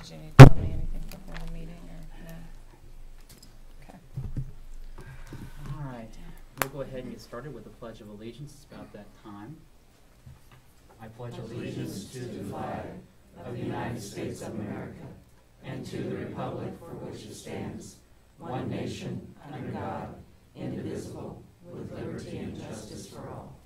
Did you need to tell me anything before the meeting or no? Okay. All right, we'll go ahead and get started with the Pledge of Allegiance. It's about that time. I pledge allegiance to the flag of the United States of America and to the republic for which it stands, one nation, under God, indivisible, with liberty and justice for all.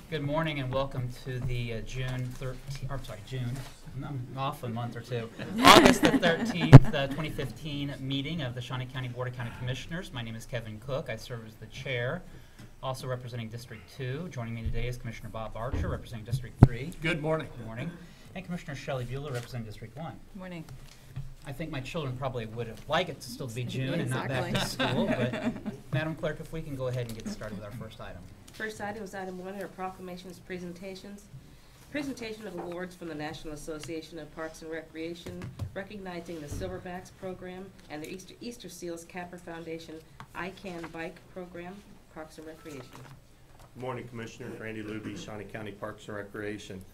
Good morning and welcome to the June 13th, I'm off a month or two, August the 13th, 2015 meeting of the Shawnee County Board of County Commissioners. My name is Kevin Cook. I serve as the chair. Also representing District 2. Joining me today is Commissioner Bob Archer, representing District 3. Good morning. Good morning. And Commissioner Shelley Bueller, representing District 1. Good morning. I think my children probably would have liked it to still be June and not back to Exactly. school, but Madam Clerk, if we can go ahead and get started with our first item. First item is item 1, are proclamations, presentations. Presentation of awards from the National Association of Parks and Recreation, recognizing the Silverbacks program and the Easter Seals Capper Foundation I Can Bike program, Parks and Recreation. Good morning, Commissioners. Randy Luby, Shawnee County Parks and Recreation.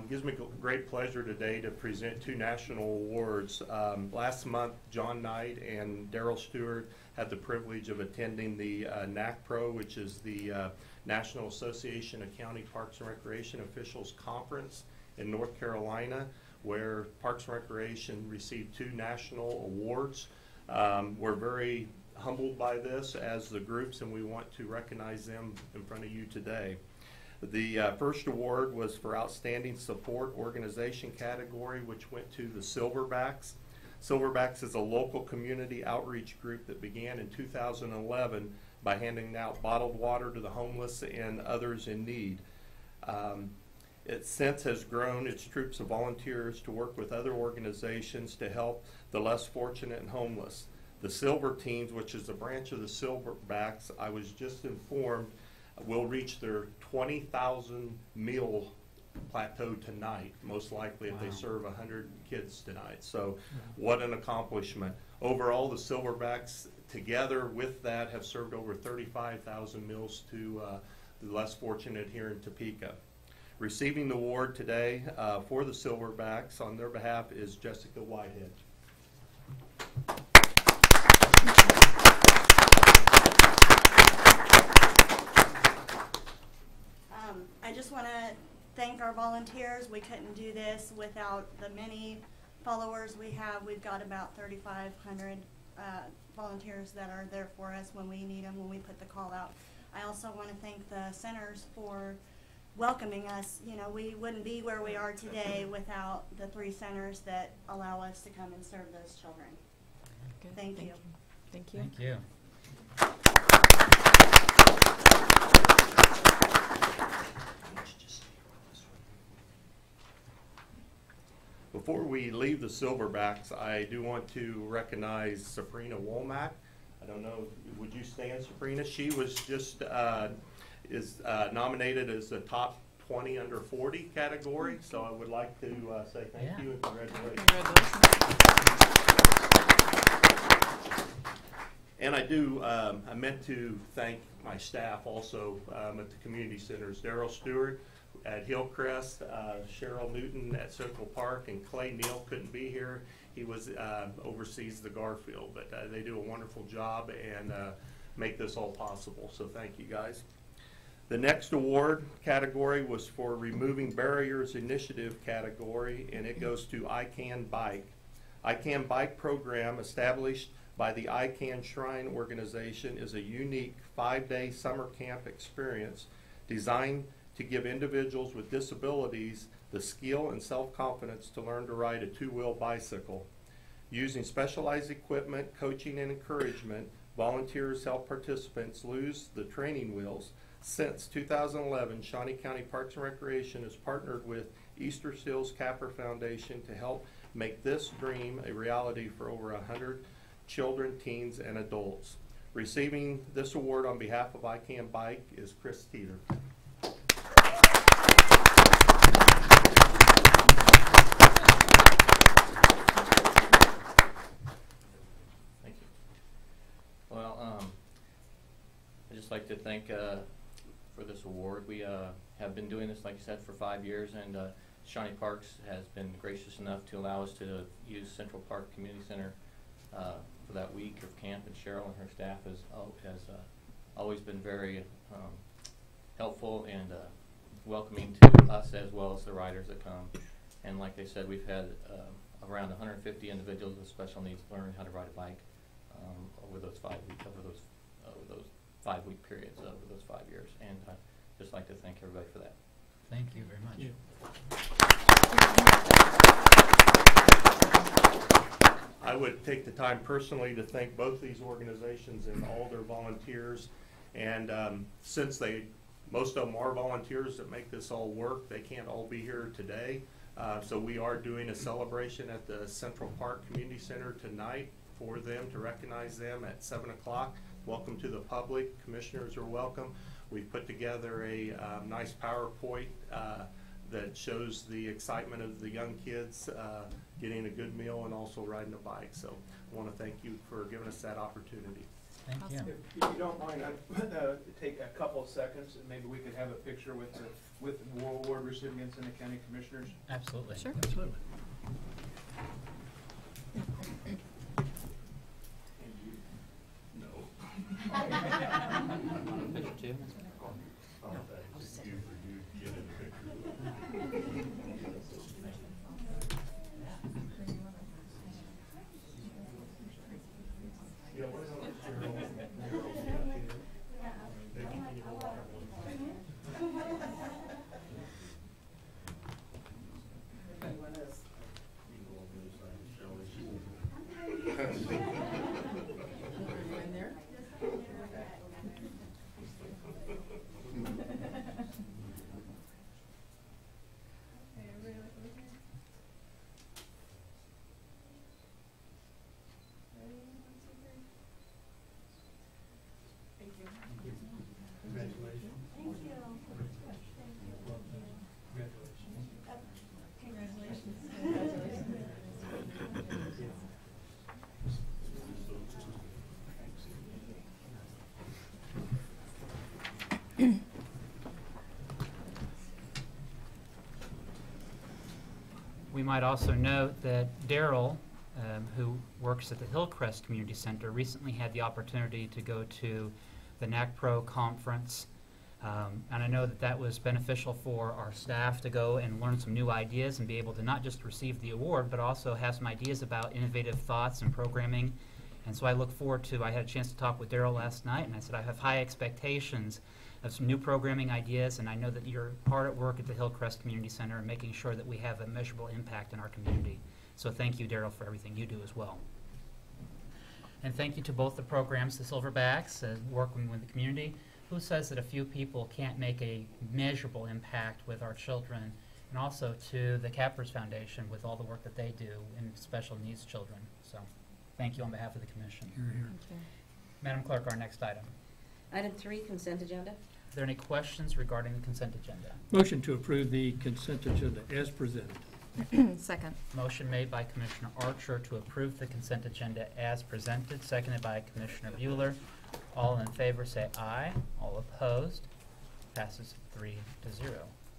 Gives me great pleasure today to present 2 national awards. Last month, John Knight and Daryl Stewart had the privilege of attending the NACPRO, which is the National Association of County Parks and Recreation Officials Conference in North Carolina, where Parks and Recreation received 2 national awards. We're very humbled by this as the groups, and we want to recognize them in front of you today. The first award was for Outstanding Support Organization category, which went to the Silverbacks. Silverbacks is a local community outreach group that began in 2011 by handing out bottled water to the homeless and others in need. It since has grown its troops of volunteers to work with other organizations to help the less fortunate and homeless. The Silver Teams, which is a branch of the Silverbacks, I was just informed, will reach their 20,000 meal plateau tonight, most likely if they serve 100 kids tonight. So what an accomplishment. Overall, the Silverbacks together with that have served over 35,000 meals to the less fortunate here in Topeka. Receiving the award today for the Silverbacks on their behalf is Jessica Whitehead. I just want to thank our volunteers. We couldn't do this without the many followers we have. We've got about 3,500 volunteers that are there for us when we need them, when we put the call out. I also want to thank the centers for welcoming us. You know, we wouldn't be where we are today without the 3 centers that allow us to come and serve those children. Good. Thank you. Thank you. Thank you. Before we leave the Silverbacks, I do want to recognize Sabrina Womack. I don't know, would you stand, Sabrina? She was just nominated as the top 20 under 40 category, so I would like to say thank you and congratulations. And I meant to thank my staff also at the community centers, Daryl Stewart at Hillcrest, Cheryl Newton at Central Park, and Clay Neal couldn't be here. He was oversees the Garfield, but they do a wonderful job and make this all possible. So thank you guys. The next award category was for Removing Barriers Initiative category, and it goes to I Can Bike. I Can Bike program, established by the I Can Shrine organization, is a unique 5-day summer camp experience designed to give individuals with disabilities the skill and self-confidence to learn to ride a 2-wheel bicycle. Using specialized equipment, coaching, and encouragement, volunteers help participants lose the training wheels. Since 2011, Shawnee County Parks and Recreation has partnered with Easter Seals Capper Foundation to help make this dream a reality for over 100 children, teens, and adults. Receiving this award on behalf of I Can Bike is Chris Teeter. just like to thank for this award. We have been doing this, like you said, for 5 years, and Shawnee Parks has been gracious enough to allow us to use Central Park Community Center for that week of camp, and Cheryl and her staff has always been very helpful and welcoming to us as well as the riders that come. And like they said, we've had around 150 individuals with special needs learn how to ride a bike over those 5 week periods over those 5 years. And I'd just like to thank everybody for that. Thank you very much. I would take the time personally to thank both these organizations and all their volunteers. And since most of them are volunteers that make this all work, they can't all be here today. So we are doing a celebration at the Central Park Community Center tonight for them, to recognize them at 7 o'clock. Welcome to the public. Commissioners are welcome. We've put together a nice PowerPoint that shows the excitement of the young kids getting a good meal and also riding a bike. So I want to thank you for giving us that opportunity. Thank you. If you don't mind, I'd take a couple of seconds and maybe we could have a picture with the award recipients and the county commissioners. Absolutely. Sure. Absolutely. Picture two. We might also note that Daryl, who works at the Hillcrest Community Center, recently had the opportunity to go to the NACPRO conference. And I know that that was beneficial for our staff to go and learn some new ideas and be able to not just receive the award, but also have some ideas about innovative thoughts and programming. And so I look forward to, I had a chance to talk with Daryl last night, and I said I have high expectations of some new programming ideas, and I know that you're hard at work at the Hillcrest Community Center and making sure that we have a measurable impact in our community. So thank you, Daryl, for everything you do as well. And thank you to both the programs, the Silverbacks, working with the community. Who says that a few people can't make a measurable impact with our children? And also to the Cappers Foundation with all the work that they do in special needs children. So thank you on behalf of the commission. Madam Clerk, our next item. Item 3, consent agenda. Are there any questions regarding the consent agenda? Motion to approve the consent agenda as presented. Second. Motion made by Commissioner Archer to approve the consent agenda as presented, seconded by Commissioner Bueller. All in favor say aye. All opposed? Passes 3-0.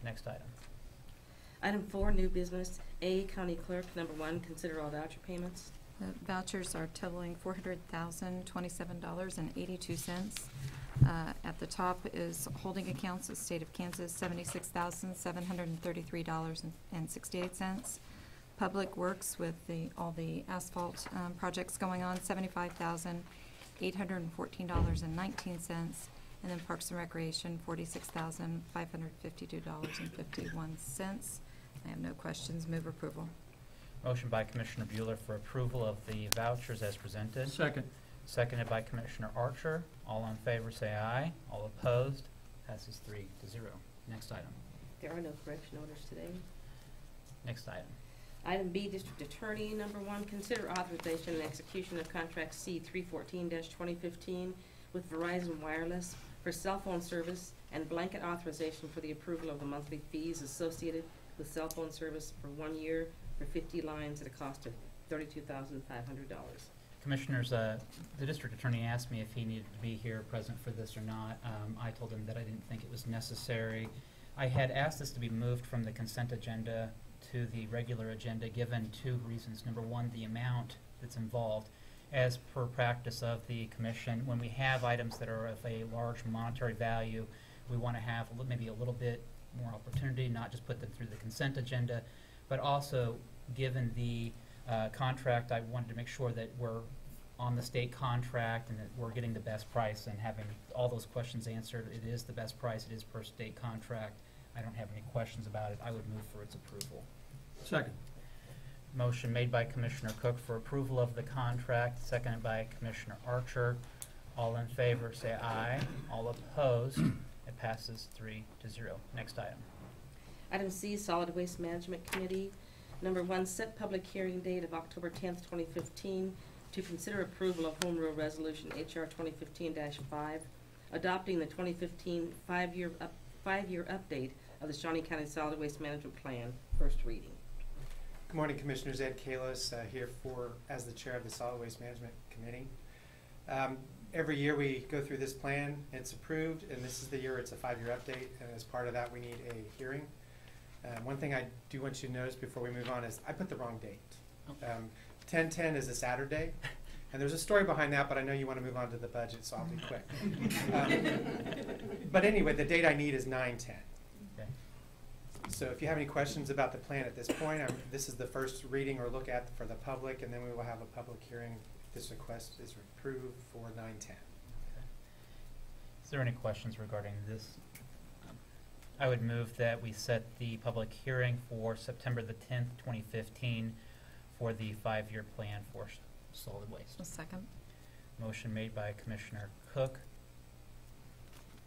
Next item. Item 4, new business. A, County Clerk, number 1, consider all voucher payments. The vouchers are totaling $400,027.82. At the top is holding accounts of State of Kansas, $76,733.68. Public Works with all the asphalt projects going on, $75,814.19. And then Parks and Recreation, $46,552.51. I have no questions. Move approval. Motion by Commissioner Bueller for approval of the vouchers as presented. Second. Seconded by Commissioner Archer. All in favor say aye. All opposed? Passes 3-0. Next item. There are no correction orders today. Next item. Item B, District Attorney, number 1, consider authorization and execution of contract C 314-2015 with Verizon Wireless for cell phone service and blanket authorization for the approval of the monthly fees associated with cell phone service for 1 year for 50 lines at a cost of $32,500. Commissioners, the district attorney asked me if he needed to be here present for this or not. I told him that I didn't think it was necessary. I had asked this to be moved from the consent agenda to the regular agenda, given two reasons. Number one, the amount that's involved. As per practice of the commission, when we have items that are of a large monetary value, we want to have maybe a little bit more opportunity, not just put them through the consent agenda, but also, given the contract, I wanted to make sure that we're on the state contract and that we're getting the best price and having all those questions answered. It is the best price. It is per state contract. I don't have any questions about it. I would move for its approval. Second. Motion made by Commissioner Cook for approval of the contract, seconded by Commissioner Archer. All in favor say aye. All opposed, it passes 3-0. Next item. Item C, Solid Waste Management Committee. Number one, set public hearing date of October 10th, 2015, to consider approval of Home Rule Resolution HR 2015-5, adopting the 2015 five-year update of the Shawnee County Solid Waste Management Plan, first reading. Good morning, Commissioners. Ed Kalos here as the chair of the Solid Waste Management Committee. Every year we go through this plan. It's approved, and this is the year it's a 5-year update, and as part of that we need a hearing. One thing I do want you to notice before we move on is I put the wrong date. 10/10 is a Saturday, and there's a story behind that, but I know you want to move on to the budget, so I'll be quick. But anyway, the date I need is 9/10. Okay. So if you have any questions about the plan at this point, this is the first reading or look at for the public, and then we will have a public hearing if this request is approved for 9/10. Is there any questions regarding this? I would move that we set the public hearing for September the 10th, 2015 for the 5-year plan for solid waste. A second. Motion made by Commissioner Cook.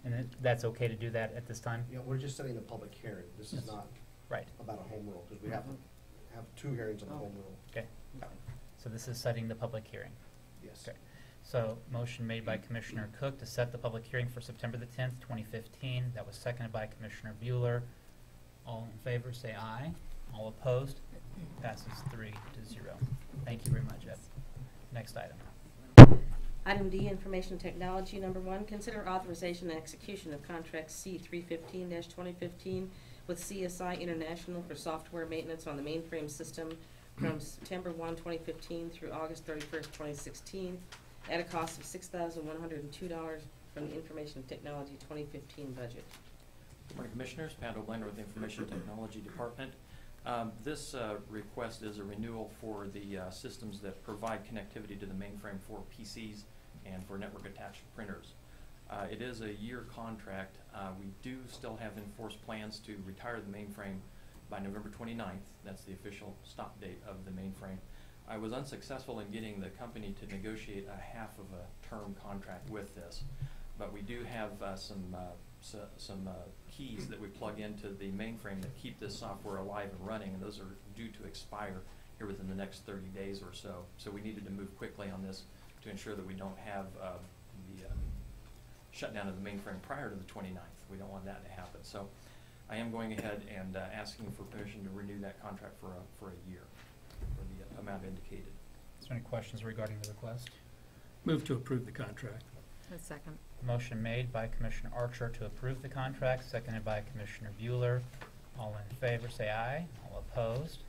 And that's okay to do that at this time? Yeah, we're just setting the public hearing. This is Yes. not Right. about a home rule, because we have to have 2 hearings on the home rule. Okay. So this is setting the public hearing. Yes. Okay. So motion made by Commissioner Cook to set the public hearing for September the 10th, 2015. That was seconded by Commissioner Bueller. All in favor say aye. All opposed? Passes 3-0. Thank you very much, Ed. Next item. Item D, Information Technology. Number one, consider authorization and execution of contract C 315-2015 with CSI International for software maintenance on the mainframe system from September 1, 2015 through August 31st, 2016 at a cost of $6,102 from the Information Technology 2015 budget. Good morning, Commissioners. Pat O'Blender with the Information Technology Department. This request is a renewal for the systems that provide connectivity to the mainframe for PCs and for network attached printers. It is a year contract. We do still have enforced plans to retire the mainframe by November 29th. That's the official stop date of the mainframe. I was unsuccessful in getting the company to negotiate a half of a term contract with this, but we do have some keys that we plug into the mainframe that keep this software alive and running, and those are due to expire here within the next 30 days or so. So we needed to move quickly on this to ensure that we don't have the shutdown of the mainframe prior to the 29th. We don't want that to happen. So I am going ahead and asking for permission to renew that contract for a year for the amount indicated. Is there any questions regarding the request? Move to approve the contract. A second. Motion made by Commissioner Archer to approve the contract, seconded by Commissioner Bueller. All in favor say aye. All opposed?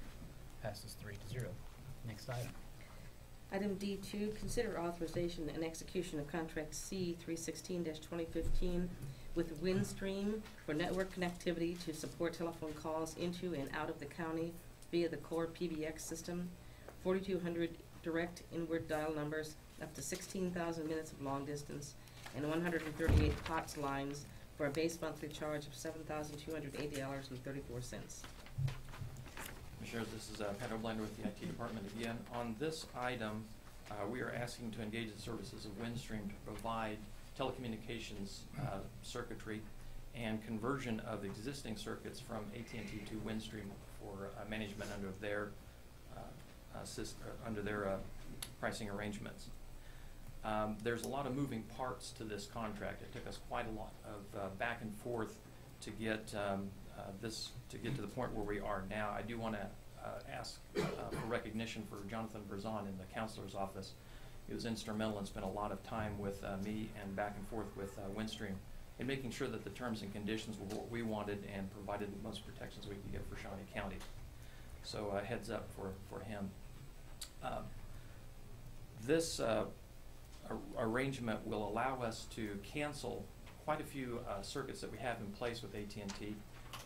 Passes 3-0. Next item. Item D2, consider authorization and execution of contract C 316-2015 with Windstream for network connectivity to support telephone calls into and out of the county via the core PBX system, 4,200 direct inward dial numbers, up to 16,000 minutes of long distance, and 138 POTS lines for a base monthly charge of $7,280.34. Commissioners, this is Pat O'Blender with the IT Department again. On this item, we are asking to engage the services of Windstream to provide telecommunications circuitry and conversion of existing circuits from AT&T to Windstream for management under their pricing arrangements. There's a lot of moving parts to this contract. It took us quite a lot of back and forth to get to the point where we are now. I do want to ask for recognition for Jonathan Berzon in the counselor's office, He was instrumental and spent a lot of time with me and back and forth with Windstream in making sure that the terms and conditions were what we wanted and provided the most protections we could get for Shawnee County. So heads up for him. This arrangement will allow us to cancel quite a few circuits that we have in place with AT&T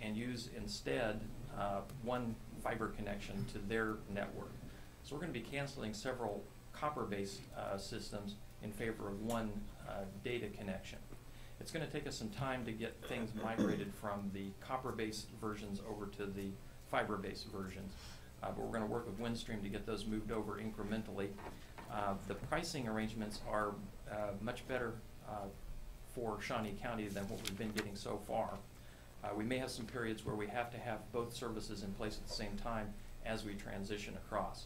and use instead one fiber connection to their network. So we're going to be canceling several copper-based systems in favor of one data connection. It's going to take us some time to get things migrated from the copper-based versions over to the fiber-based versions. But we're going to work with Windstream to get those moved over incrementally. The pricing arrangements are much better for Shawnee County than what we've been getting so far. We may have some periods where we have to have both services in place at the same time as we transition across.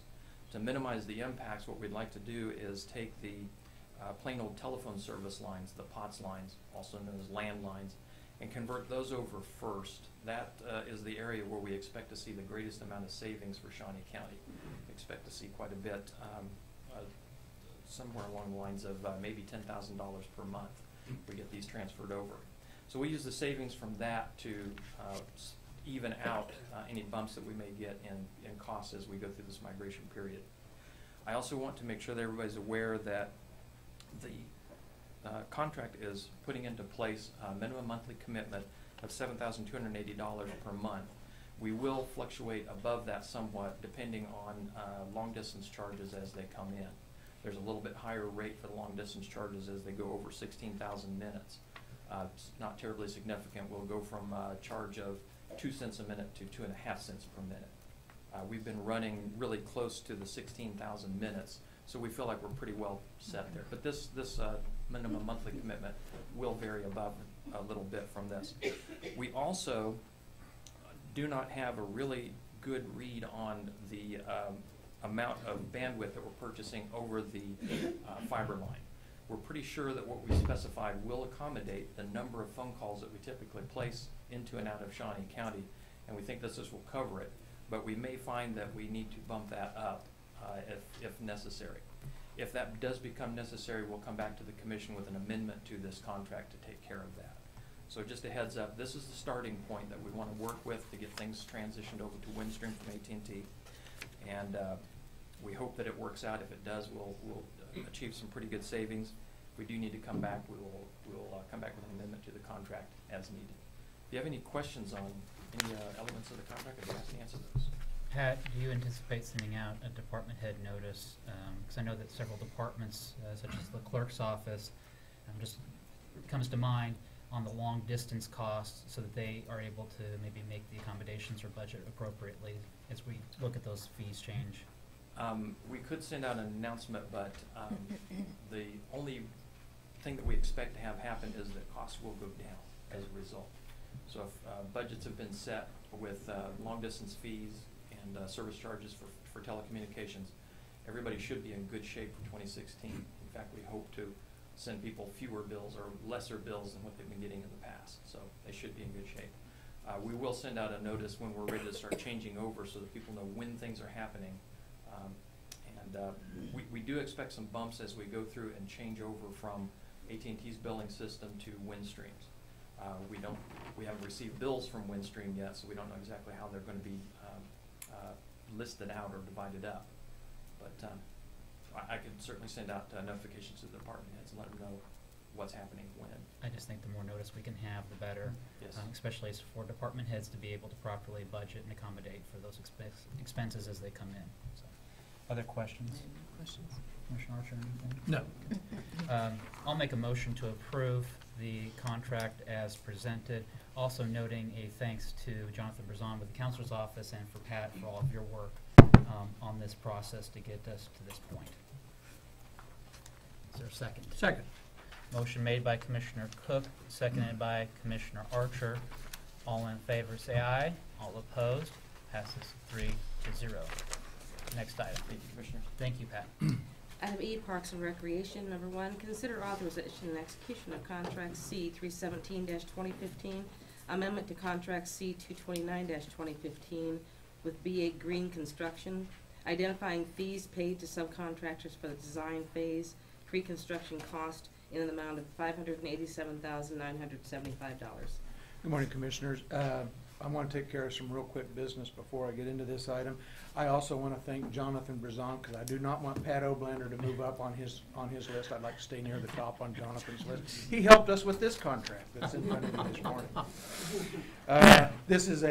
To minimize the impacts, what we'd like to do is take the plain old telephone service lines, the POTS lines, also known as landlines, and convert those over first. That is the area where we expect to see the greatest amount of savings for Shawnee County. We expect to see quite a bit, somewhere along the lines of maybe $10,000 per month we get these transferred over. So we use the savings from that to even out any bumps that we may get in costs as we go through this migration period. I also want to make sure that everybody's aware that the contract is putting into place a minimum monthly commitment of $7,280 per month. We will fluctuate above that somewhat depending on long distance charges as they come in. There's a little bit higher rate for the long distance charges as they go over 16,000 minutes. It's not terribly significant. We'll go from a charge of 2 cents a minute to 2.5 cents per minute. We've been running really close to the 16,000 minutes, so we feel like we're pretty well set there. But this minimum monthly commitment will vary above a little bit from this. We also do not have a really good read on the amount of bandwidth that we're purchasing over the fiber line. We're pretty sure that what we specified will accommodate the number of phone calls that we typically place into and out of Shawnee County, and we think this will cover it. But we may find that we need to bump that up if necessary. If that does become necessary, we'll come back to the Commission with an amendment to this contract to take care of that. So just a heads up, this is the starting point that we want to work with to get things transitioned over to Windstream from AT&T. And we hope that it works out. If it does, we'll achieve some pretty good savings. If we do need to come back, we'll come back with an amendment to the contract as needed. If you have any questions on any elements of the contract, I'd be happy to answer those. Pat, do you anticipate sending out a department head notice? Because I know that several departments, such as the clerk's office, just comes to mind on the long distance costs so that they are able to maybe make the accommodations or budget appropriately as we look at those fees change. We could send out an announcement, but the only thing that we expect to have happen is that costs will go down as a result. So if budgets have been set with long distance fees and service charges for telecommunications, everybody should be in good shape for 2016. In fact, we hope to send people fewer bills or lesser bills than what they've been getting in the past. So they should be in good shape. We will send out a notice when we're ready to start changing over so that people know when things are happening. We do expect some bumps as we go through and change over from AT&T's billing system to Windstream's. We haven't received bills from Windstream yet, so we don't know exactly how they're going to be listed out or divided up. But I could certainly send out notifications to the department heads and let them know what's happening when. I just think the more notice we can have, the better. Yes. Especially for department heads to be able to properly budget and accommodate for those expenses as they come in. So, other questions? Questions? Commissioner Archer, anything? No. I'll make a motion to approve the contract as presented, also noting a thanks to Jonathan Brazon with the Counselor's Office and for Pat for all of your work on this process to get us to this point. Is there a second? Second. Motion made by Commissioner Cook, seconded by Commissioner Archer. All in favor say aye. All opposed? Passes 3-0. Next item. Thank you, Commissioners. Thank you, Pat. Item E, Parks and Recreation. Number 1, consider authorization and execution of contract C 317-2015, amendment to contract C 229-2015 with BA Green Construction. identifying fees paid to subcontractors for the design phase, pre-construction cost in an amount of $587,975. Good morning, Commissioners. I want to take care of some real quick business before I get into this item. I also want to thank Jonathan Brazon, because I do not want Pat Oblander to move up on his list. I'd like to stay near the top on Jonathan's list. He helped us with this contract that's in front of you this morning. This is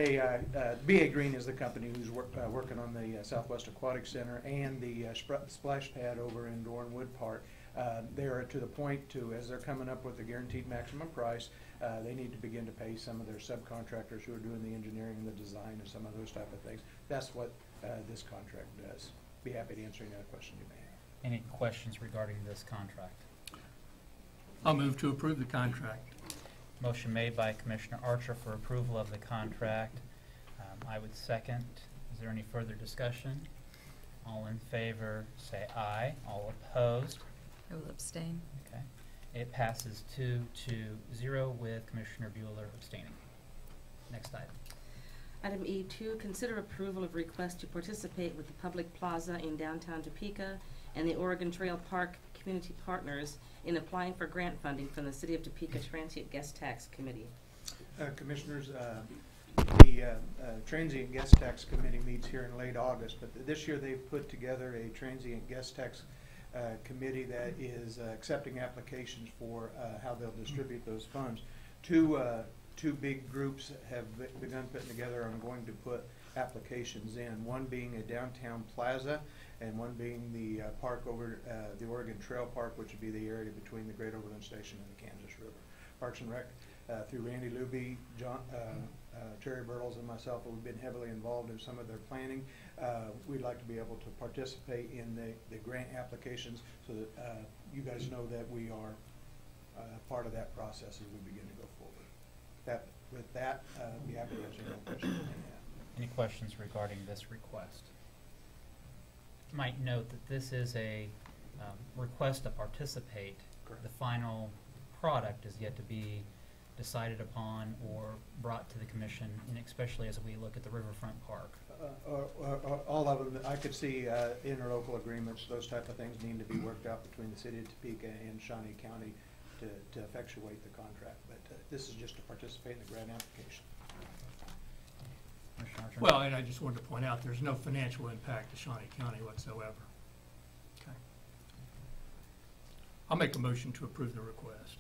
B.A. Green is the company who's working on the Southwest Aquatic Center and the splash pad over in Dornwood Park. They're to the point to, as they're coming up with the guaranteed maximum price, they need to begin to pay some of their subcontractors who are doing the engineering and the design and some of those type of things. That's what this contract does. Be happy to answer any other questions you may have. Any questions regarding this contract? I'll move to approve the contract. Motion made by Commissioner Archer for approval of the contract. I would second. Is there any further discussion? All in favor say aye. All opposed? I will abstain. Okay. It passes 2-0 with Commissioner Bueller abstaining. Next item. Item E2, consider approval of request to participate with the Public Plaza in downtown Topeka and the Oregon Trail Park Community Partners in applying for grant funding from the City of Topeka Transient Guest Tax Committee. Commissioners, the Transient Guest Tax Committee meets here in late August, but this year they've put together a Transient Guest Tax committee that is accepting applications for how they'll distribute those funds. Two big groups have begun putting together and going to put applications in, one being a downtown plaza and one being the park over the Oregon Trail Park, which would be the area between the Great Overland Station and the Kansas River. Parks and Rec, through Randy Luby, Terry Burtles, and myself, we've been heavily involved in some of their planning. We'd like to be able to participate in the grant applications so that you guys know that we are part of that process as we begin to go forward. With that, be happy to answer any questions you may have. Any questions regarding this request? Might note that this is a request to participate. Correct. The final product is yet to be decided upon or brought to the commission, and especially as we look at the Riverfront Park. All of them, I could see interlocal agreements, those type of things need to be worked out between the City of Topeka and Shawnee County to effectuate the contract, but this is just to participate in the grant application. Commissioner Archer? Well, and I just wanted to point out, there's no financial impact to Shawnee County whatsoever. Okay. I'll make a motion to approve the request.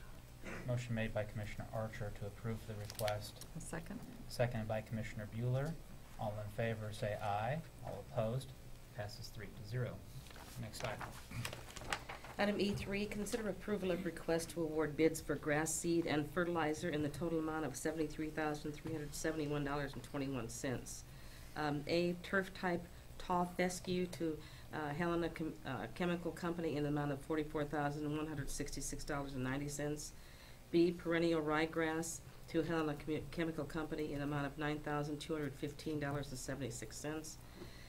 Motion made by Commissioner Archer to approve the request, A second. seconded by Commissioner Bueller. All in favor say aye. All opposed? Passes 3-0. Next item. Item E3, consider approval of request to award bids for grass seed and fertilizer in the total amount of $73,371.21. A turf type tall fescue to Helena Chemical Company in the amount of $44,166.90. B, perennial ryegrass to Helena Chemical Company in the amount of $9,215.76.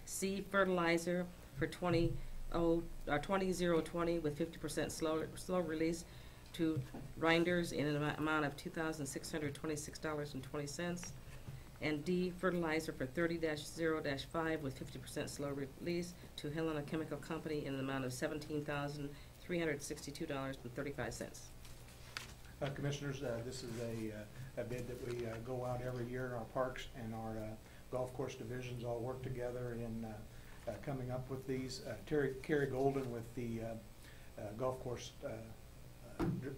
C, fertilizer for 20020 with 50% slow release to Reinders in an amount of $2,626.20. And D, fertilizer for 30-0-5 with 50% slow release to Helena Chemical Company in an amount of $17,362.35. Commissioners, this is a bid that we go out every year. Our parks and our golf course divisions all work together in coming up with these. Kerry Golden with the golf course,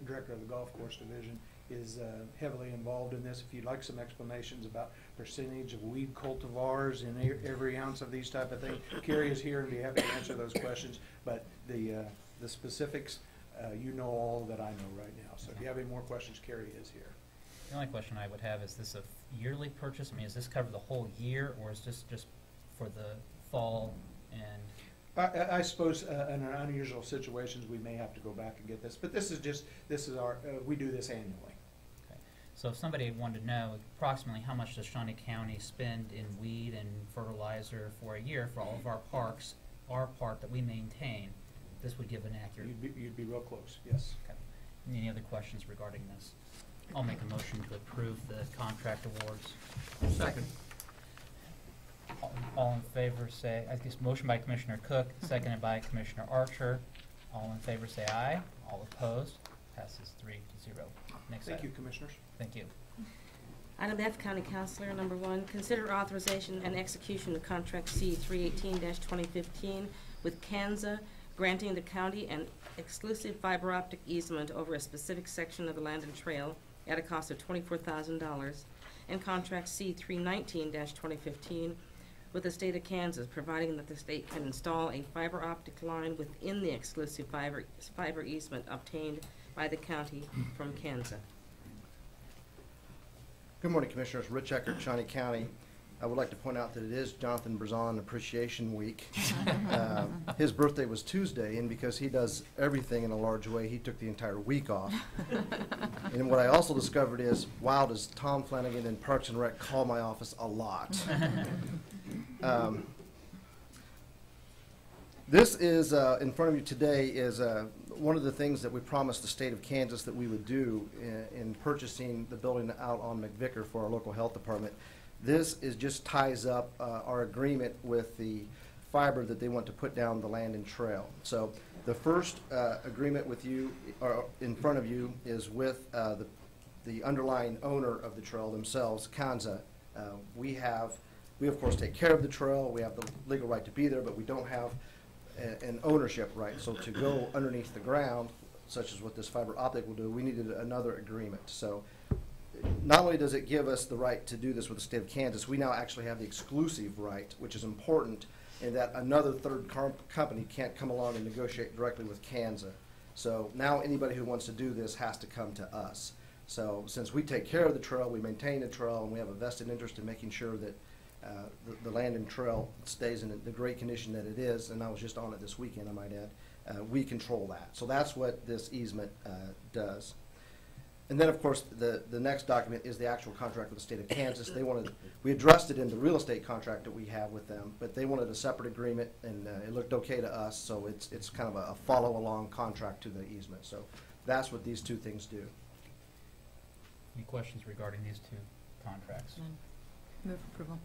director of the golf course division, is heavily involved in this. If you'd like some explanations about percentage of weed cultivars in every ounce of these type of things, Kerry is here and be happy to answer those questions. But the specifics, you know all that I know right now. So if you have any more questions, Kerry is here. The only question I would have, is this a yearly purchase? I mean, does this cover the whole year, or is this just for the fall and? I suppose in unusual situations we may have to go back and get this, but this is our we do this annually. Okay. So if somebody wanted to know approximately how much does Shawnee County spend in weed and fertilizer for a year for all of our parks, our park that we maintain, this would give an accurate. You'd be real close, yes. Okay. Any other questions regarding this? I'll make a motion to approve the contract awards. Second. All in favor say, I guess motion by Commissioner Cook, seconded by Commissioner Archer. All in favor say aye. All opposed, passes 3-0. Next Thank item. you, Commissioners. Thank you. Item F, County Councilor, number 1, consider authorization and execution of contract C 318-2015 with Kansa, granting the county an exclusive fiber optic easement over a specific section of the Landon Trail at a cost of $24,000, and contract C 319-2015 with the state of Kansas, providing that the state can install a fiber optic line within the exclusive fiber easement obtained by the county from Kansas. Good morning, Commissioners. Rich Eckert, Shawnee County. I would like to point out that it is Jonathan Brazon Appreciation Week. His birthday was Tuesday, and because he does everything in a large way, he took the entire week off. And what I also discovered is, wow, does Tom Flanagan in Parks and Rec call my office a lot. This is, in front of you today, is one of the things that we promised the state of Kansas that we would do in purchasing the building out on McVicker for our local health department. This just ties up our agreement with the fiber that they want to put down the Landon Trail. So the first agreement with you, or in front of you, is with the underlying owner of the trail themselves, Kansa. We of course take care of the trail. We have the legal right to be there, but we don't have an ownership right. So to go underneath the ground, such as what this fiber optic will do, we needed another agreement. So not only does it give us the right to do this with the state of Kansas, we now actually have the exclusive right, which is important in that another third company can't come along and negotiate directly with Kansas. So now anybody who wants to do this has to come to us. So since we take care of the trail, we maintain the trail, and we have a vested interest in making sure that the Landon Trail stays in the great condition that it is, and I was just on it this weekend, I might add, we control that. So that's what this easement does. And then, of course, the next document is the actual contract with the state of Kansas. We addressed it in the real estate contract that we have with them, but they wanted a separate agreement, and it looked okay to us, so it's kind of a follow-along contract to the easement. So that's what these two things do. Any questions regarding these two contracts? None. Move approval.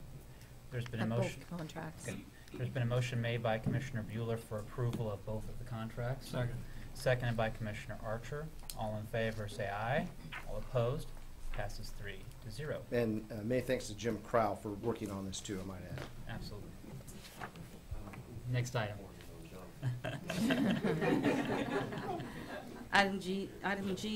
There's been a Of motion. both contracts. Okay. There's been a motion made by Commissioner Bueller for approval of both of the contracts. Second. Seconded by Commissioner Archer. All in favor say aye. All opposed, passes 3-0. And many thanks to Jim Crow for working on this too, I might add. Absolutely. Next item. Item G,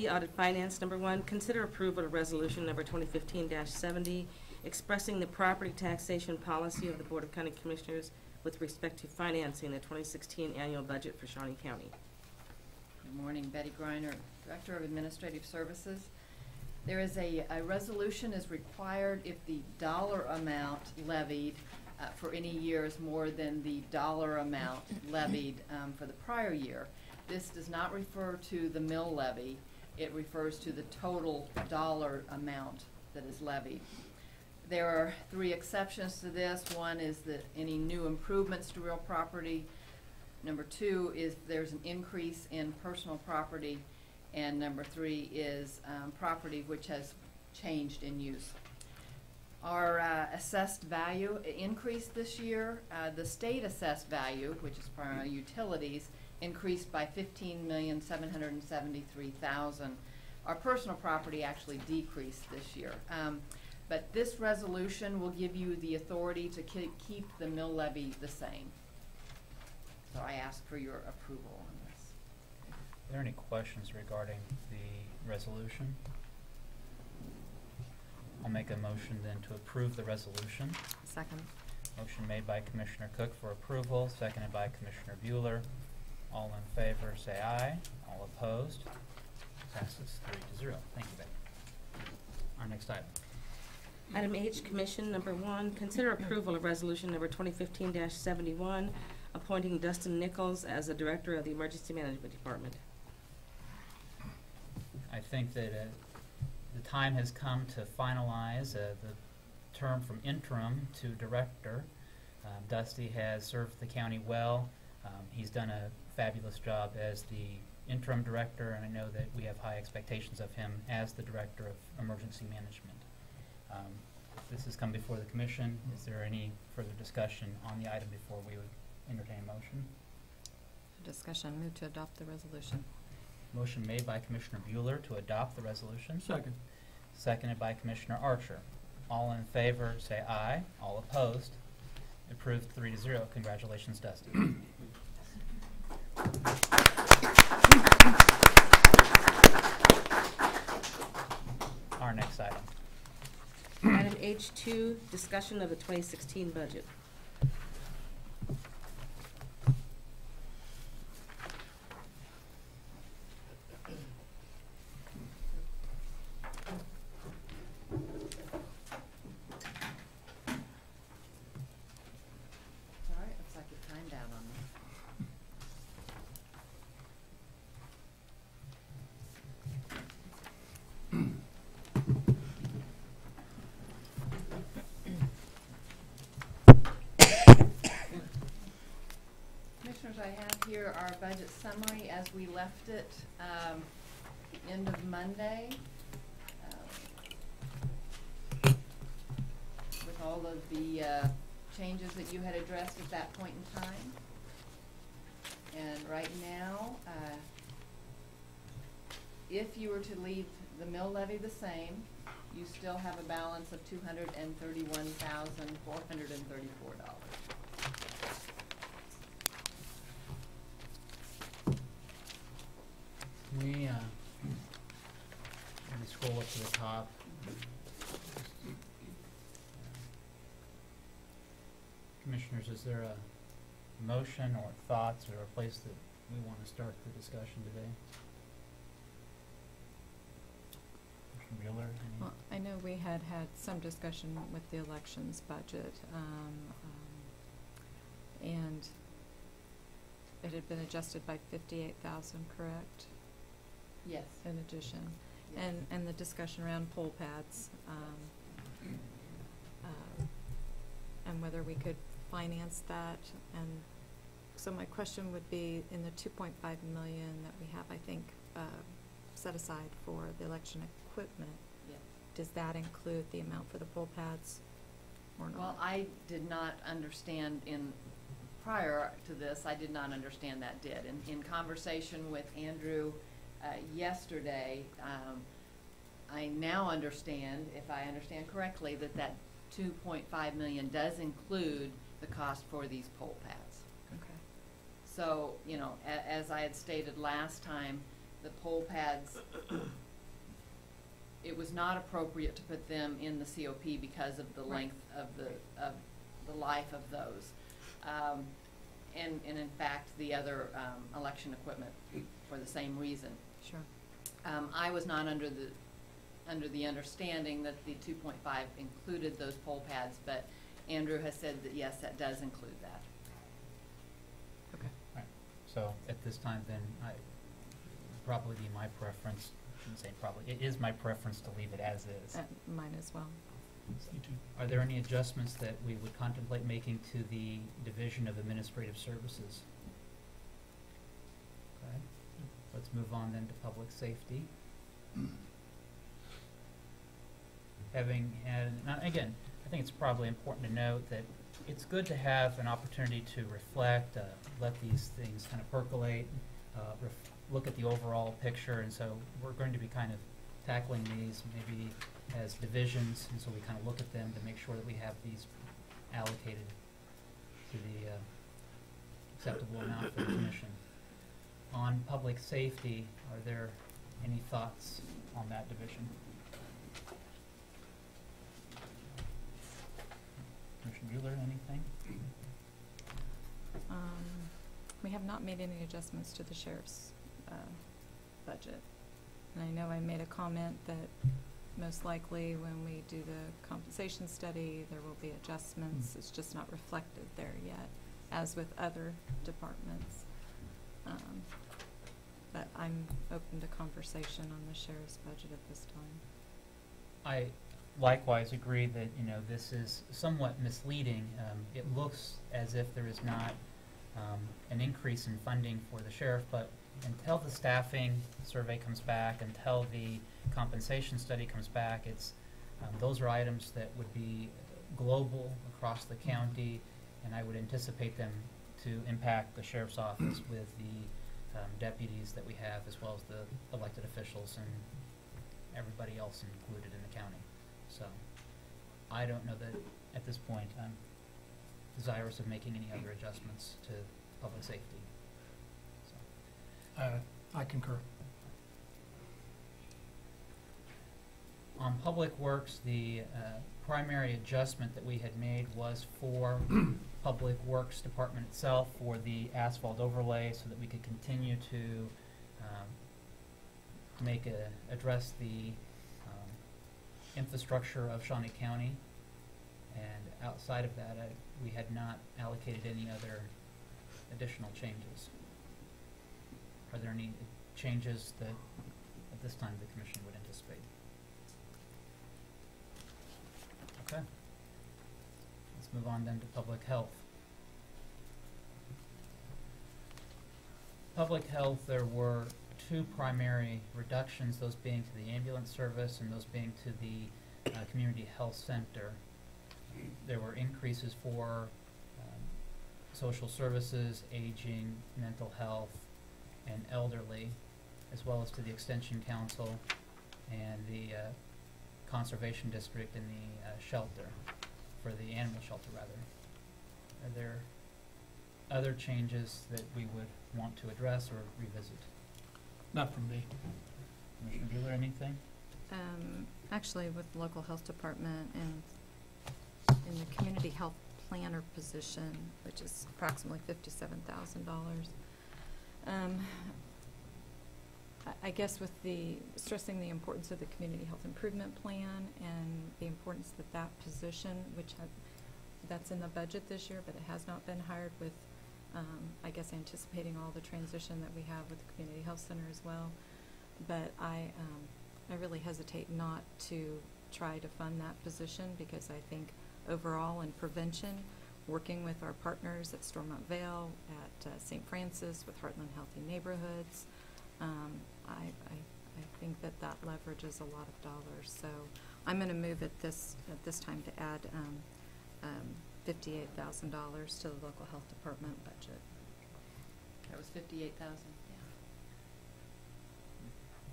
Audit Finance, number 1, consider approval of resolution number 2015-70, expressing the property taxation policy of the Board of County Commissioners with respect to financing the 2016 annual budget for Shawnee County. Good morning, Betty Griner, Director of Administrative Services. There is a resolution is required if the dollar amount levied for any year is more than the dollar amount levied for the prior year. This does not refer to the mill levy. It refers to the total dollar amount that is levied. There are 3 exceptions to this. One is that any new improvements to real property. Number 2 is there's an increase in personal property. And number 3 is property which has changed in use. Our assessed value increased this year. The state assessed value, which is primarily utilities, increased by $15,773,000. Our personal property actually decreased this year. But this resolution will give you the authority to keep the mill levy the same. So I ask for your approval on this. Are there any questions regarding the resolution? I'll make a motion then to approve the resolution. Second. Motion made by Commissioner Cook for approval, seconded by Commissioner Bueller. All in favor say aye. All opposed, passes 3-0. Thank you, Betty. Our next item. Item H, Commission, number 1, consider approval of resolution number 2015-71, appointing Dustin Nichols as the Director of the Emergency Management Department. I think that the time has come to finalize the term from interim to director. Dusty has served the county well. He's done a fabulous job as the interim director, and I know that we have high expectations of him as the Director of Emergency Management. This has come before the commission. Is there any further discussion on the item before we would entertain a motion? Discussion, move to adopt the resolution. Motion made by Commissioner Bueller to adopt the resolution. Second. Seconded by Commissioner Archer. All in favor say aye. All opposed? Approved 3-0. Congratulations, Dusty. Our next item. Item H2, discussion of the 2016 budget. Sorry, looks like it timed out on me. Commissioners, I have here our budget summary as we left it end of Monday. With all of the changes that you had addressed at that point in time. And right now, if you were to leave the mill levy the same, you still have a balance of $231,434. We scroll up to the top. Commissioners, is there a motion or thoughts or a place that we want to start the discussion today? Commissioner Bueller, any? Well, I know we had some discussion with the elections budget, and it had been adjusted by 58,000, correct? Yes. In addition, Yes. and the discussion around poll pads, and whether we could finance that. And so my question would be, in the 2.5 million that we have, I think, set aside for the election equipment, Yes. does that include the amount for the poll pads or not? Well, I did not understand prior to this, I did not understand that did. In conversation with Andrew yesterday, I now understand, if I understand correctly, that 2.5 million does include the cost for these poll pads. Okay. So, you know, as I had stated last time, the poll pads, it was not appropriate to put them in the COP because of the length of the life of those. And in fact, the other election equipment for the same reason. Sure. I was not under the understanding that the 2.5 included those poll pads, but Andrew has said that yes, that does include that. Okay. Right. So at this time, then, probably be my preference, I shouldn't say probably, it is my preference to leave it as is. Mine as well. Are there any adjustments that we would contemplate making to the Division of Administrative Services? Okay. Let's move on then to Public Safety. Having had, again, I think it's probably important to note that it's good to have an opportunity to reflect, let these things kind of percolate, look at the overall picture, and so we're going to be kind of tackling these maybe as divisions, and so we kind of look at them to make sure that we have these allocated to the acceptable amount for the commission. On public safety, are there any thoughts on that division? Commissioner Bueller, anything? We have not made any adjustments to the sheriff's budget. And I know I made a comment that most likely when we do the compensation study, there will be adjustments. It's just not reflected there yet, as with other departments. But I'm open to conversation on the sheriff's budget at this time. I likewise agree that, you know, this is somewhat misleading. It looks as if there is not an increase in funding for the sheriff, but until the staffing survey comes back, until the compensation study comes back, it's Those are items that would be global across the county, and I would anticipate them to impact the sheriff's office with the deputies that we have, as well as the elected officials and everybody else included in the county. So I don't know that at this point I'm desirous of making any other adjustments to public safety. So. I concur. On Public Works, the primary adjustment that we had made was for Public Works Department itself for the asphalt overlay, so that we could continue to address the infrastructure of Shawnee County. And outside of that, we had not allocated any other additional changes. Are there any changes that at this time the Commission would anticipate? Okay. Let's move on then to Public Health. Public Health, there were two primary reductions, those being to the ambulance service and those being to the community health center. There were increases for social services, aging, mental health, and elderly, as well as to the Extension Council and the Conservation District and the shelter, for the animal shelter rather. Are there other changes that we would want to address or revisit? Not from me. Commissioner Bueller, anything? Actually, with the local health department and in the community health planner position, which is approximately $57,000. I guess with the stressing the importance of the community health improvement plan and the importance that that position, which that's in the budget this year, but it has not been hired with, I guess, anticipating all the transition that we have with the community health center as well. But I really hesitate not to try to fund that position, because I think overall in prevention, working with our partners at Stormont Vale, at St. Francis, with Heartland Healthy Neighborhoods, I think that that leverages a lot of dollars. So I'm going to move at this time to add $58,000 to the local health department budget. That was 58,000.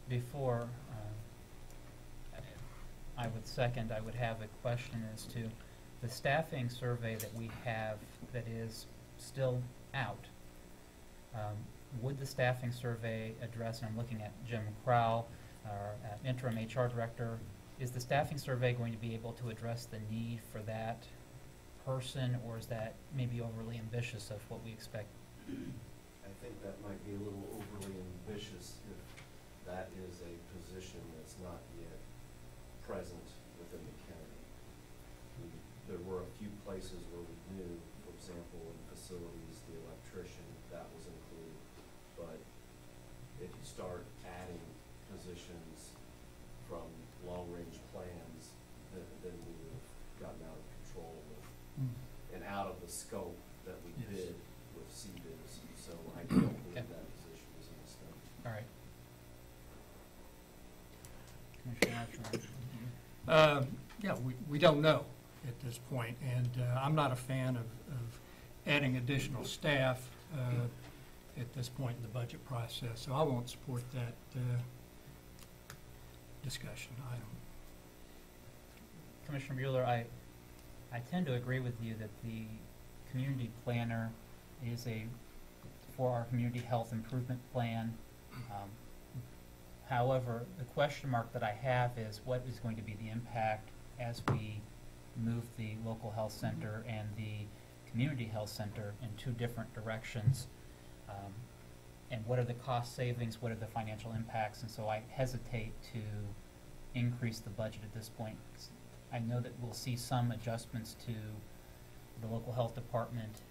Yeah. Before I would second, I would have a question as to the staffing survey that we have that is still out. Would the staffing survey address, and I'm looking at Jim Crowell, our interim HR director, is the staffing survey going to be able to address the need for that person, or is that maybe overly ambitious of what we expect? I think that might be a little overly ambitious if that is a position that's not yet present within the county. There were a few places where we knew, for example, in facilities, the electrician, that was included. But if you start adding positions from long-range plans, then we would have gotten out of control and out of the scope that we did with CBIZ. So I don't believe that position is in the scope. All right. Commissioner Archer. Yeah, we don't know at this point, and I'm not a fan of adding additional staff at this point in the budget process, so I won't support that discussion item. Commissioner Bueller, I tend to agree with you that the community planner is for our community health improvement plan. However, the question mark that I have is what is going to be the impact as we move the local health center and the community health center in two different directions, and what are the cost savings, what are the financial impacts, and so I hesitate to increase the budget at this point. I know that we'll see some adjustments to the local health department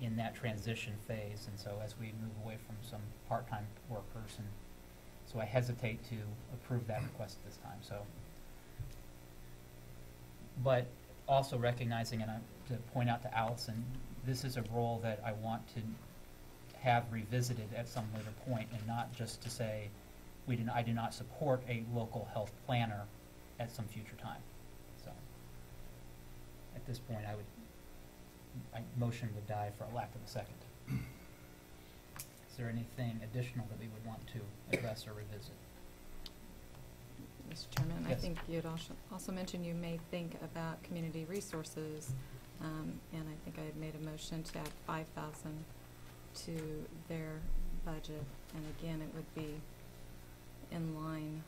in that transition phase, and so as we move away from some part-time workers, and so I hesitate to approve that request at this time. So, but also recognizing, and to point out to Allison, this is a role that I want to have revisited at some later point, and not just to say I do not support a local health planner at some future time. at this point, motion would die for a lack of a second. Is there anything additional that we would want to address or revisit? Mr. Chairman, I Yes. think you'd also mentioned you may think about community resources, and I think I had made a motion to add 5,000 to their budget, and again, it would be in line,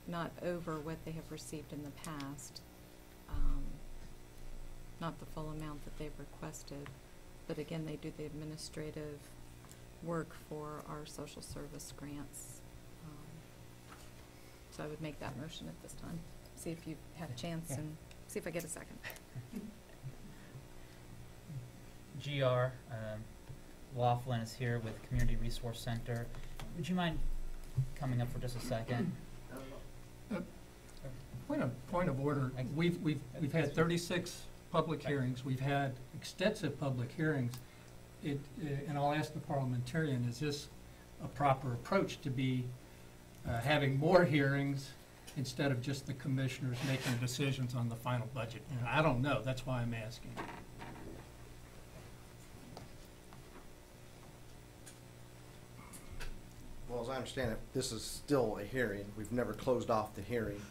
not over what they have received in the past, not the full amount that they've requested, but again, they do the administrative work for our social service grants. So I would make that motion at this time. See if you've had a chance and see if I get a second. GR Laughlin is here with Community Resource Center. Would you mind coming up for just a second? Point of order. We've had 36 public hearings. We've had extensive public hearings. And I'll ask the parliamentarian: is this a proper approach to be having more hearings instead of just the commissioners making decisions on the final budget? And I don't know. That's why I'm asking. Well, as I understand it, this is still a hearing. We've never closed off the hearing.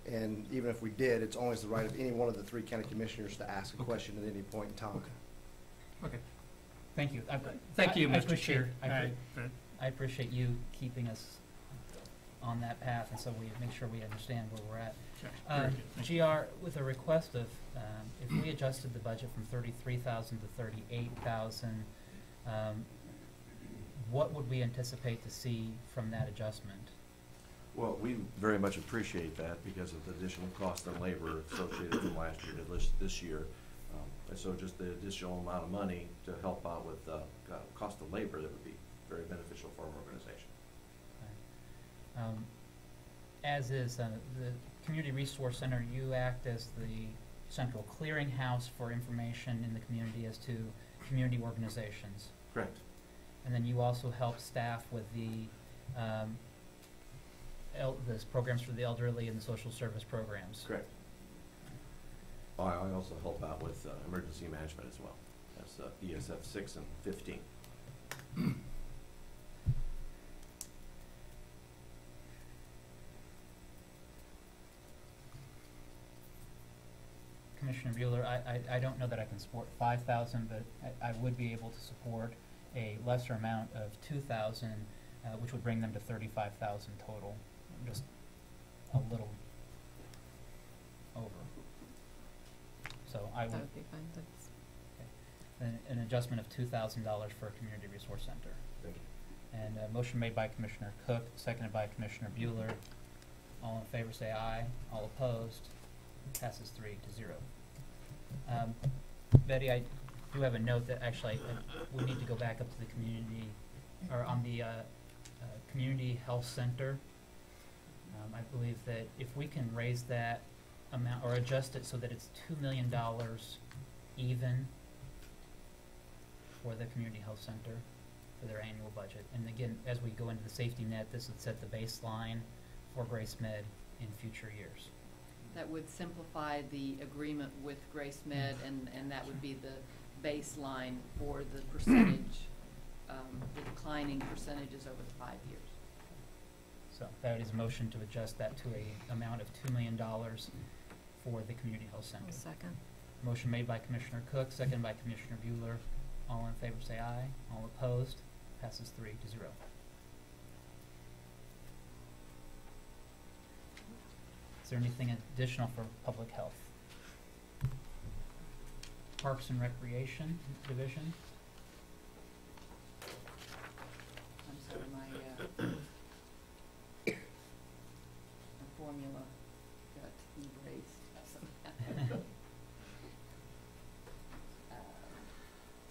And even if we did, it's always the right of any one of the 3 county commissioners to ask a question at any point in time. Okay. Thank you. Thank you, I Mr. Chair. I appreciate you keeping us on that path, and so we make sure we understand where we're at. Very good. GR, with a request of, if we adjusted the budget from 33,000 to 38,000, what would we anticipate to see from that adjustment? Well, we very much appreciate that because of the additional cost and labor associated from last year to this year. And so just the additional amount of money to help out with cost of labor, that would be very beneficial for our organization. As is the Community Resource Center, you act as the central clearinghouse for information in the community as to community organizations. Correct. And then you also help staff with the programs for the elderly and the social service programs. Correct. I also help out with emergency management as well. That's ESF 6 and 15. Commissioner Bueller, I don't know that I can support 5,000, but I would be able to support a lesser amount of 2,000, which would bring them to 35,000 total, just a little over. So I would. That would be fine. That's An adjustment of $2,000 for a community resource center. Thank you. And a motion made by Commissioner Cook, seconded by Commissioner Bueller. All in favor say aye. All opposed. Passes 3-0. Betty, I do have a note that actually we need to go back up to the community, or on the community health center. I believe that if we can raise that amount or adjust it so that it's $2 million even for the community health center for their annual budget. And again, as we go into the safety net, this would set the baseline for Grace Med in future years. That would simplify the agreement with Grace Med, and that would be the baseline for the percentage, the declining percentages over the 5 years. So that is a motion to adjust that to a amount of $2 million for the community health center. second. Motion made by Commissioner Cook, seconded by Commissioner Bueller. All in favor say aye. All opposed. Passes 3-0. Is there anything additional for public health? Parks and Recreation Division. I'm sorry, my formula got erased somehow.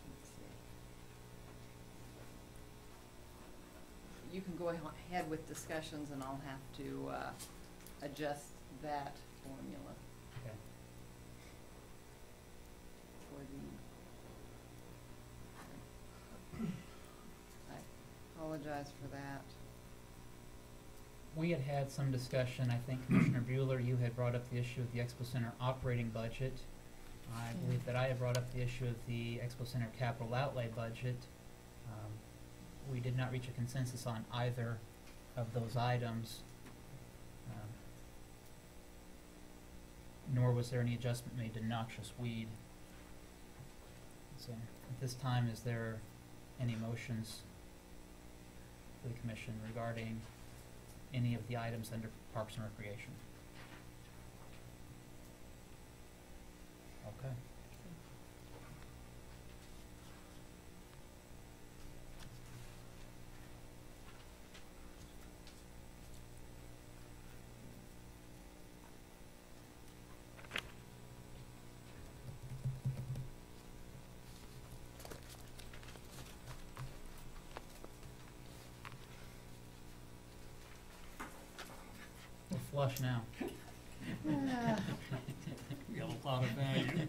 Let's see. You can go ahead with discussions, and I'll have to adjust that formula Okay. for the. I apologize for that. We had some discussion, I think Commissioner Bueller, you had brought up the issue of the Expo Center operating budget. I believe that I have brought up the issue of the Expo Center capital outlay budget. We did not reach a consensus on either of those items, nor was there any adjustment made to noxious weed. So at this time, is there any motions for the commission regarding any of the items under Parks and Recreation? Okay. We're flush now. We got a lot of value.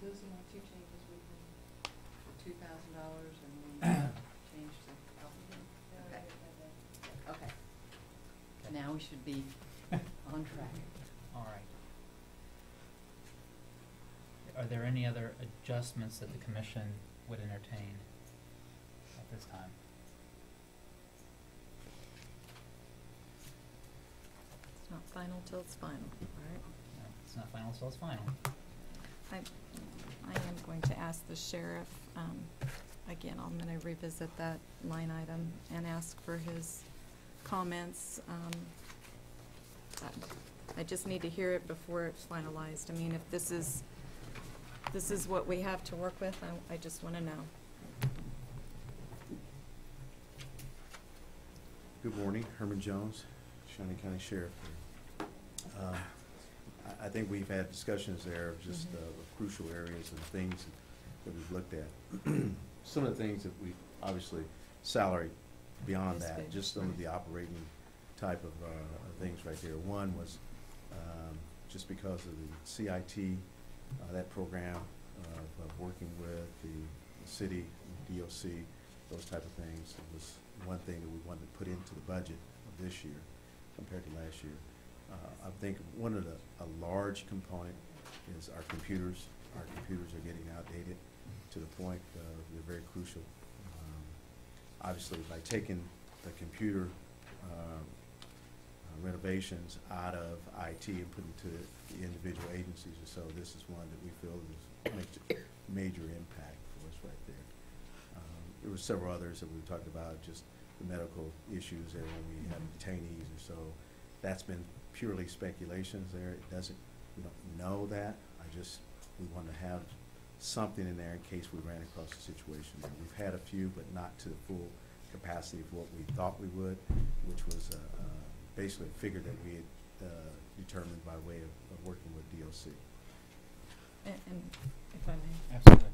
Those are my two changes with the $2,000 and then change to okay. Okay. Now we should be on track. All right. Are there any other adjustments that the commission would entertain at this time? It's not final till it's final, right? No, it's not final, so it's final. I am going to ask the sheriff, again, I'm gonna revisit that line item and ask for his comments. I just need to hear it before it's finalized. I mean, if this is what we have to work with, I just wanna know. Good morning, Herman Jones, Shawnee County Sheriff. I think we've had discussions there of just crucial areas and things that we've looked at. Some of the things that we obviously salary beyond Yes, that, good. just some of the operating type of things right there. One was just because of the CIT, that program of working with the city, DOC, those type of things. It was one thing that we wanted to put into the budget of this year compared to last year. I think one of a large component is our computers. Our computers are getting outdated to the point they're very crucial. Obviously, by taking the computer renovations out of IT and putting to the individual agencies or so, this is one that we feel makes a major impact for us right there. There were several others that we talked about, just the medical issues there when we have detainees or so. That's been purely speculations there. It doesn't, we don't know that. We want to have something in there in case we ran across a situation there. We've had a few, but not to the full capacity of what we thought we would, which was basically a figure that we had determined by way of working with DOC. And if I may. Absolutely.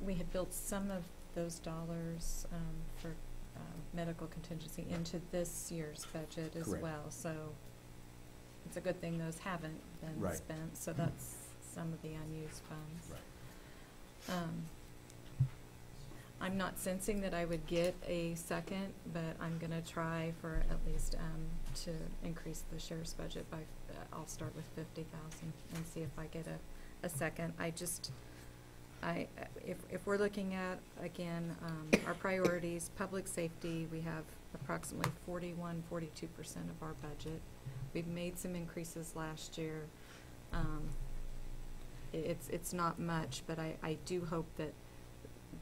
We had built some of those dollars for medical contingency into this year's budget as Correct. well. So it's a good thing those haven't been Right. spent. So that's some of the unused funds. Right. I'm not sensing that I would get a second, but I'm going to try for at least to increase the sheriff's budget by, I'll start with 50,000 and see if I get a second. If we're looking at, again, our priorities, public safety, we have approximately 42% of our budget. We've made some increases last year. It's not much, but I do hope that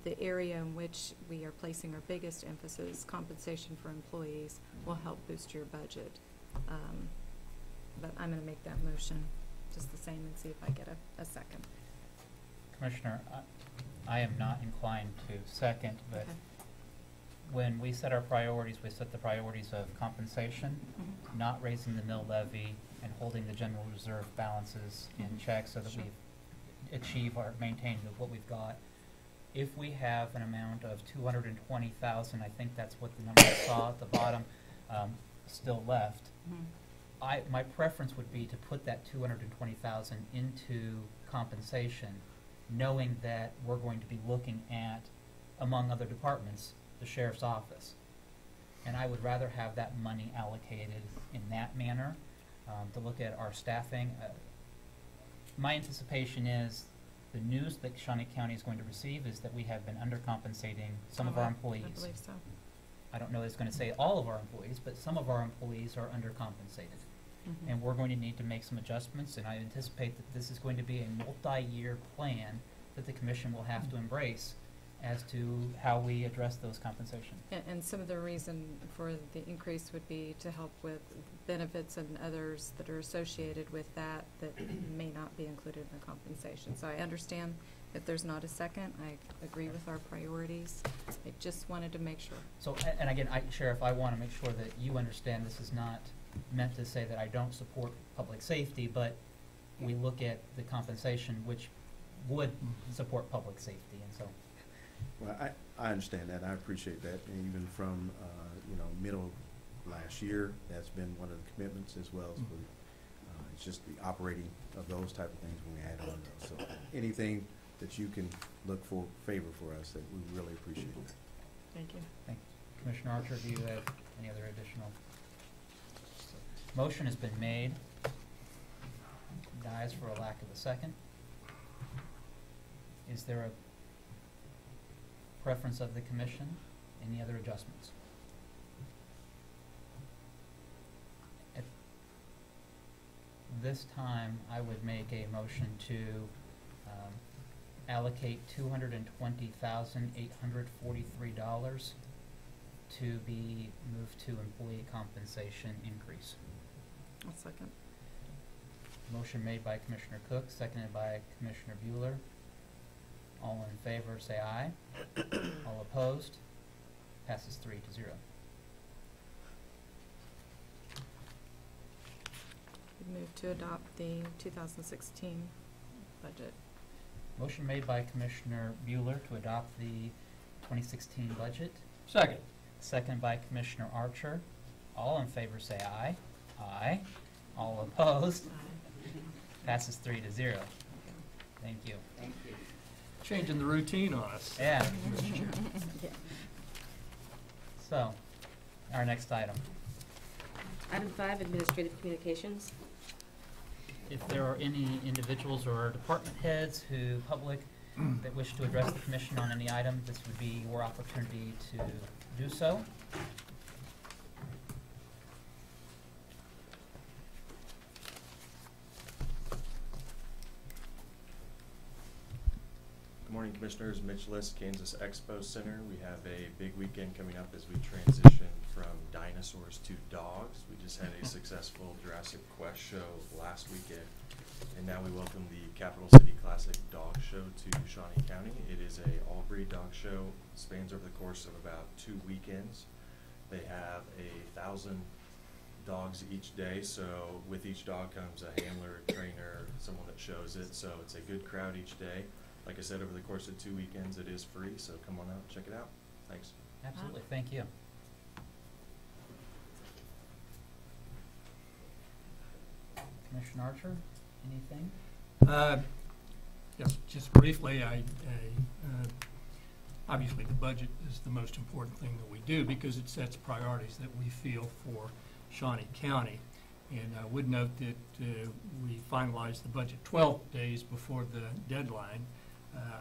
the area in which we are placing our biggest emphasis, compensation for employees, will help boost your budget. But I'm going to make that motion just the same and see if I get a second. Commissioner, I am not inclined to second, but Okay. when we set our priorities, we set the priorities of compensation, Mhm. not raising the mill levy, and holding the general reserve balances in Mhm. check so that Sure. we achieve or maintain what we've got. If we have an amount of 220,000, I think that's what the number I saw at the bottom, still left. Mhm. My preference would be to put that 220,000 into compensation, knowing that we're going to be looking at, among other departments, the sheriff's office. And I would rather have that money allocated in that manner, to look at our staffing. my anticipation is the news that Shawnee County is going to receive is that we have been undercompensating some of our employees. I believe so. I don't know that it's going to say all of our employees, but some of our employees are undercompensated. Mhm. And we're going to need to make some adjustments, and I anticipate that this is going to be a multi-year plan that the commission will have to embrace as to how we address those compensations. And some of the reason for the increase would be to help with benefits and others that are associated with that may not be included in the compensation. So I understand if there's not a second. I agree with our priorities. I just wanted to make sure. So, and again, Sheriff, I want to make sure that you understand this is not meant to say that I don't support public safety, but we look at the compensation, which would support public safety, and so. Well, I understand that. I appreciate that. And even from, middle last year, that's been one of the commitments as well. As for, it's just the operating of those type of things when we add on those. So anything that you can look for favor for us, that we really appreciate that. Thank you. Thank you. Commissioner Archer, do you have any other additional? Motion has been made. Dies for a lack of a second. Is there a preference of the commission? Any other adjustments? At this time, I would make a motion to allocate $220,843 to be moved to employee compensation increase. I'll second. Motion made by Commissioner Cook, seconded by Commissioner Bueller. All in favor, say aye. All opposed? Passes 3-0. We move to adopt the 2016 budget. Motion made by Commissioner Bueller to adopt the 2016 budget. Second. Second by Commissioner Archer. All in favor say aye. Aye. All opposed? Passes 3-0. Thank you. Thank you. Changing the routine on us. Yeah. Yeah. So, our next item. Item 5, Administrative Communications. If there are any individuals or department heads who, public, that wish to address the commission on any item, this would be your opportunity to do so. Good morning, Commissioners. Mitch List, Kansas Expo Center. We have a big weekend coming up as we transition from dinosaurs to dogs. We just had a successful Jurassic Quest show last weekend, and now we welcome the Capital City Classic Dog Show to Shawnee County. It is a all-breed dog show, spans over the course of about 2 weekends. They have 1,000 dogs each day, so with each dog comes a handler, a trainer, someone that shows it, so it's a good crowd each day. Like I said, over the course of 2 weekends, it is free, so come on out and check it out. Thanks. Absolutely. Thank you. Commissioner Archer, anything? Yes, just briefly, obviously the budget is the most important thing that we do because it sets priorities that we feel for Shawnee County. And I would note that we finalized the budget 12 days before the deadline.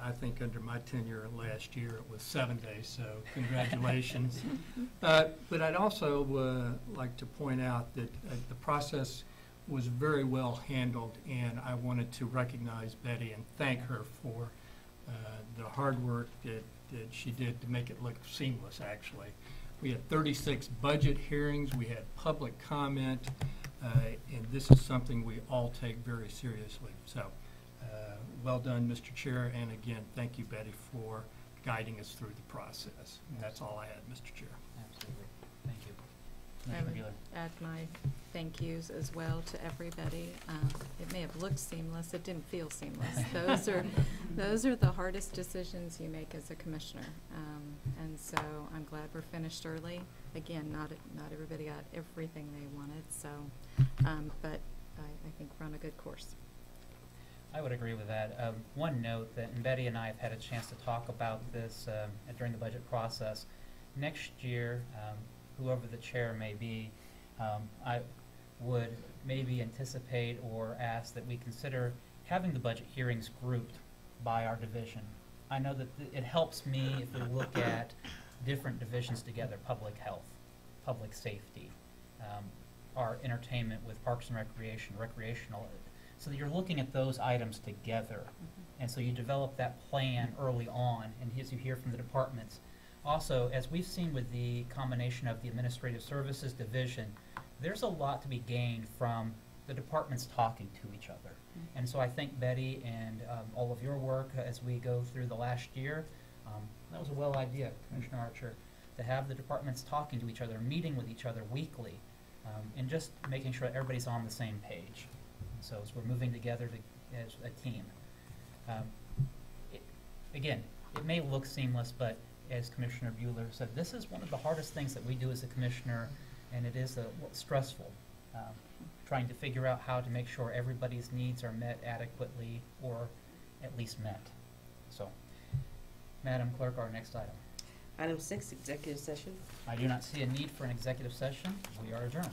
I think under my tenure last year, it was 7 days, so congratulations. But I'd also like to point out that the process was very well handled, and I wanted to recognize Betty and thank her for the hard work that she did to make it look seamless, actually. We had 36 budget hearings, we had public comment, and this is something we all take very seriously. So, well done, Mr. Chair, and again, thank you, Betty, for guiding us through the process. And that's all I had, Mr. Chair. Absolutely. Thank you. I Commissioner would Bueller. add my thank yous as well to everybody. It may have looked seamless, it didn't feel seamless. Those are the hardest decisions you make as a commissioner. And so I'm glad we're finished early. Again, not everybody got everything they wanted, so, but I think we're on a good course. I would agree with that. One note that, and Betty and I have had a chance to talk about this during the budget process. Next year, whoever the chair may be, I would maybe anticipate or ask that we consider having the budget hearings grouped by our division, I know that it helps me if we look at different divisions together, public health, public safety, our entertainment with parks and recreation, recreational, so that you're looking at those items together. And so you develop that plan early on, and as you hear from the departments. Also, as we've seen with the combination of the Administrative Services Division, there's a lot to be gained from the departments talking to each other. And so I think Betty and all of your work as we go through the last year, that was a well idea, Commissioner Archer, to have the departments talking to each other, meeting with each other weekly, and just making sure everybody's on the same page. So as we're moving together as a team. Again, it may look seamless, but as Commissioner Bueller said, this is one of the hardest things that we do as a commissioner, and it is stressful, trying to figure out how to make sure everybody's needs are met adequately or at least met. So, Madam Clerk, our next item. Item 6, executive session. I do not see a need for an executive session. We are adjourned.